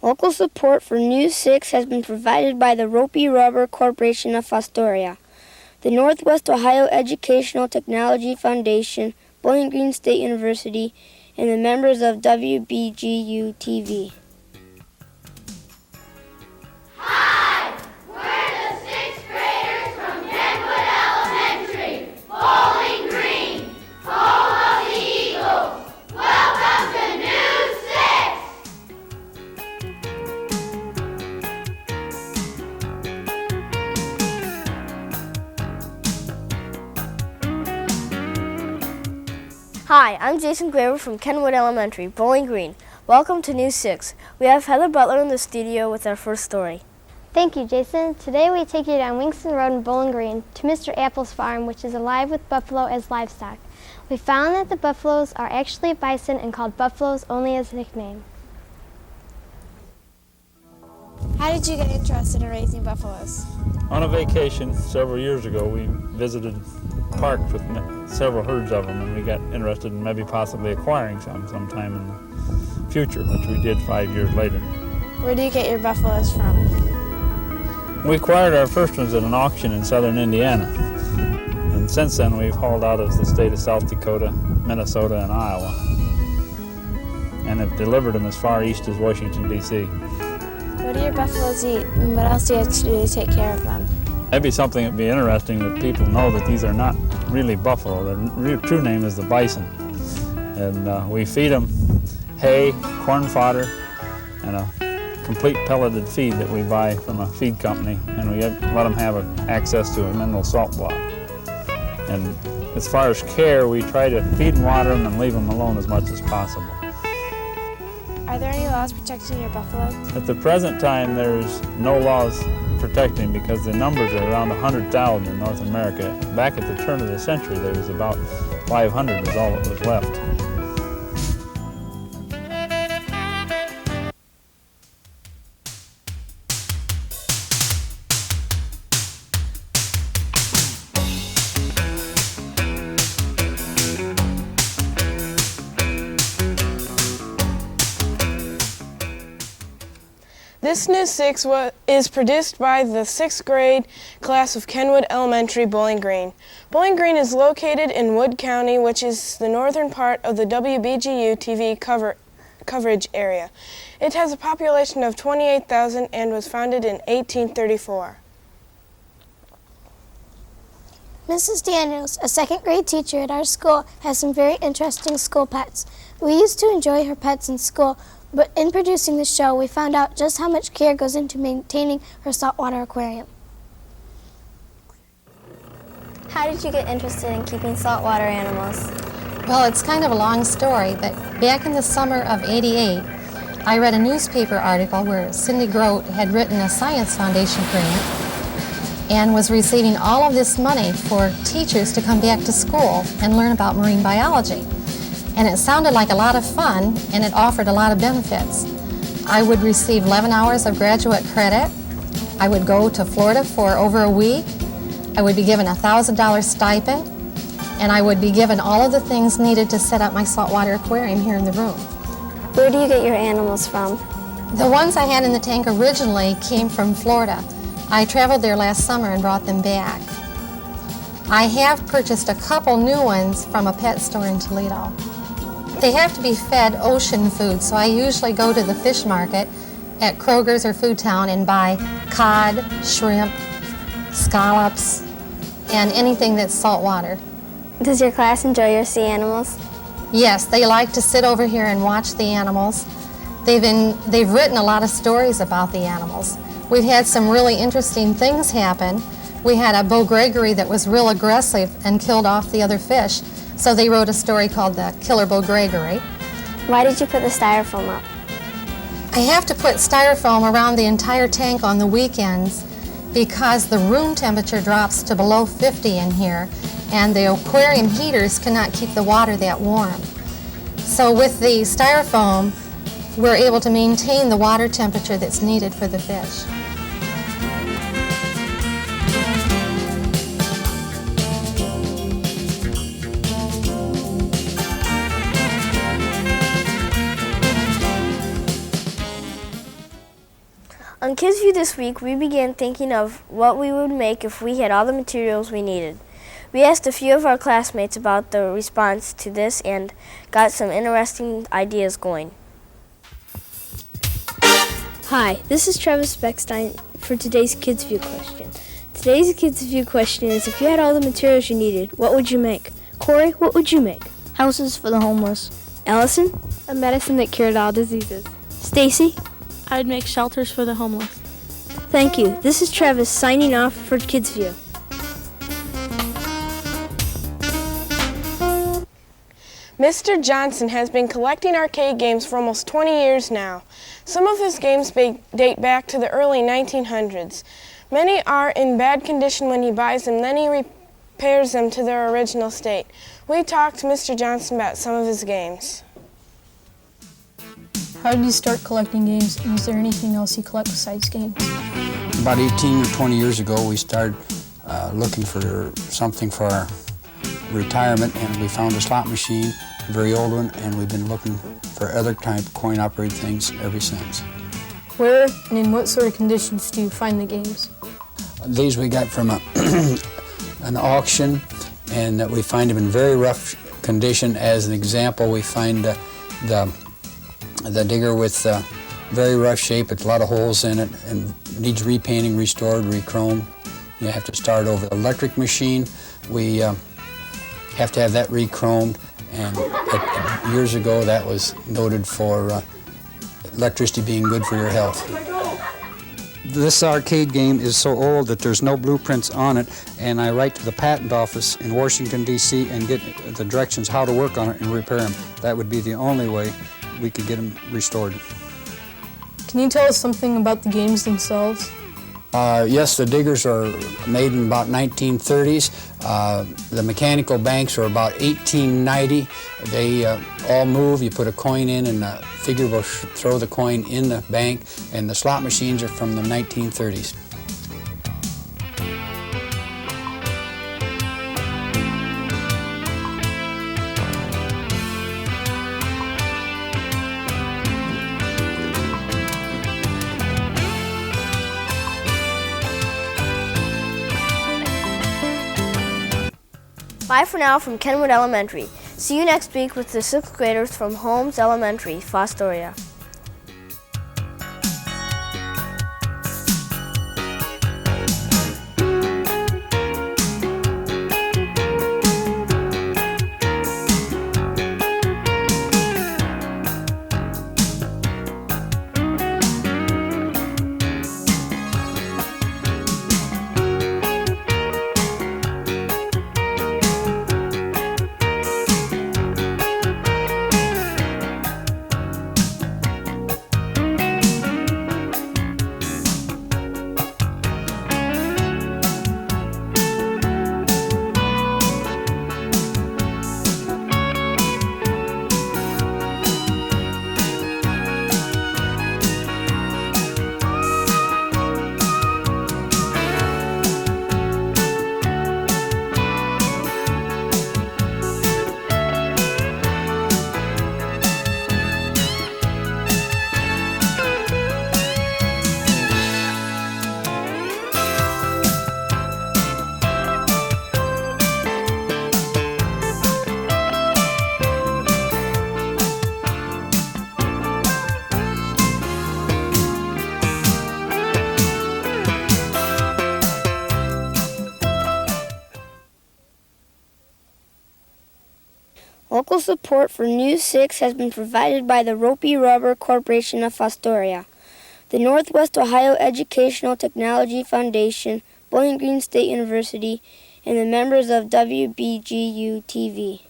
Local support for News 6 has been provided by the Ropey Rubber Corporation of Astoria, the Northwest Ohio Educational Technology Foundation, Bowling Green State University, and the members of WBGU-TV. Hi! We're the 6th graders from Kenwood Elementary, Bowling Green, home of the Eagles. Welcome to News 6! Hi, I'm Jason Graver from Kenwood Elementary, Bowling Green. Welcome to News 6. We have Heather Butler in the studio with our first story. Thank you, Jason. Today we take you down Wingston Road in Bowling Green to Mr. Apple's farm, which is alive with buffalo as livestock. We found that the buffaloes are actually bison and called buffaloes only as a nickname. How did you get interested in raising buffaloes? On a vacation several years ago, we visited parks with several herds of them, and we got interested in maybe possibly acquiring some sometime in the future, which we did 5 years later. Where do you get your buffaloes from? We acquired our first ones at an auction in southern Indiana, and since then we've hauled out of the state of South Dakota, Minnesota, and Iowa, and have delivered them as far east as Washington, D.C. What do your buffaloes eat, and what else do you have to do to take care of them? That'd be something that'd be interesting, that people know that these are not really buffalo. Their true name is the bison. And we feed them hay, corn fodder, and a complete pelleted feed that we buy from a feed company, and we let them have access to a mineral salt block. And as far as care, we try to feed and water them and leave them alone as much as possible. Are there any laws protecting your buffalo? At the present time, there's no laws protecting because the numbers are around 100,000 in North America. Back at the turn of the century, there was about 500 is all that was left. This News 6 is produced by the 6th grade class of Kenwood Elementary, Bowling Green. Bowling Green is located in Wood County, which is the northern part of the WBGU-TV coverage area. It has a population of 28,000 and was founded in 1834. Mrs. Daniels, a 2nd grade teacher at our school, has some very interesting school pets. We used to enjoy her pets in school, but in producing the show, we found out just how much care goes into maintaining her saltwater aquarium. How did you get interested in keeping saltwater animals? Well, it's kind of a long story, but back in the summer of '88, I read a newspaper article where Cindy Grote had written a Science Foundation grant and was receiving all of this money for teachers to come back to school and learn about marine biology. And it sounded like a lot of fun, and it offered a lot of benefits. I would receive 11 hours of graduate credit. I would go to Florida for over a week. I would be given a $1,000 stipend, and I would be given all of the things needed to set up my saltwater aquarium here in the room. Where do you get your animals from? The ones I had in the tank originally came from Florida. I traveled there last summer and brought them back. I have purchased a couple new ones from a pet store in Toledo. They have to be fed ocean food, so I usually go to the fish market at Kroger's or Food Town and buy cod, shrimp, scallops, and anything that's saltwater. Does your class enjoy your sea animals? Yes, they like to sit over here and watch the animals. They've written a lot of stories about the animals. We've had some really interesting things happen. We had a Bo Gregory that was real aggressive and killed off the other fish. So they wrote a story called The Killer Bo Gregory. Why did you put the styrofoam up? I have to put styrofoam around the entire tank on the weekends because the room temperature drops to below 50 in here, and the aquarium heaters cannot keep the water that warm. So with the styrofoam, we're able to maintain the water temperature that's needed for the fish. On Kids View this week, we began thinking of what we would make if we had all the materials we needed. We asked a few of our classmates about the response to this and got some interesting ideas going. Hi, this is Travis Beckstein for today's Kids View question. Today's Kids View question is, if you had all the materials you needed, what would you make? Corey, what would you make? Houses for the homeless. Allison? A medicine that cured all diseases. Stacy? I'd make shelters for the homeless. Thank you. This is Travis signing off for Kids View. Mr. Johnson has been collecting arcade games for almost 20 years now. Some of his games date back to the early 1900s. Many are in bad condition when he buys them, then he repairs them to their original state. We talked to Mr. Johnson about some of his games. How did you start collecting games, and is there anything else you collect besides games? About 18 or 20 years ago, we started looking for something for our retirement, and we found a slot machine, a very old one, and we've been looking for other type of coin-operated things ever since. Where and in what sort of conditions do you find the games? These we got from an auction, and we find them in very rough condition. As an example, we find the digger with very rough shape. It's a lot of holes in it and needs repainting, restored, re-chromed. You have to start over. Electric machine, we have to have that re-chromed, and years ago that was noted for electricity being good for your health. This arcade game is so old that there's no blueprints on it, and I write to the patent office in Washington, D.C. and get the directions how to work on it and repair them. That would be the only way we could get them restored. Can you tell us something about the games themselves? Yes, the diggers are made in about 1930s. The mechanical banks are about 1890. They all move. You put a coin in and the figure will throw the coin in the bank, and the slot machines are from the 1930s. Bye for now from Kenwood Elementary. See you next week with the 6th graders from Holmes Elementary, Fostoria. Local support for News 6 has been provided by the Ropey Rubber Corporation of Fostoria, the Northwest Ohio Educational Technology Foundation, Bowling Green State University, and the members of WBGU-TV.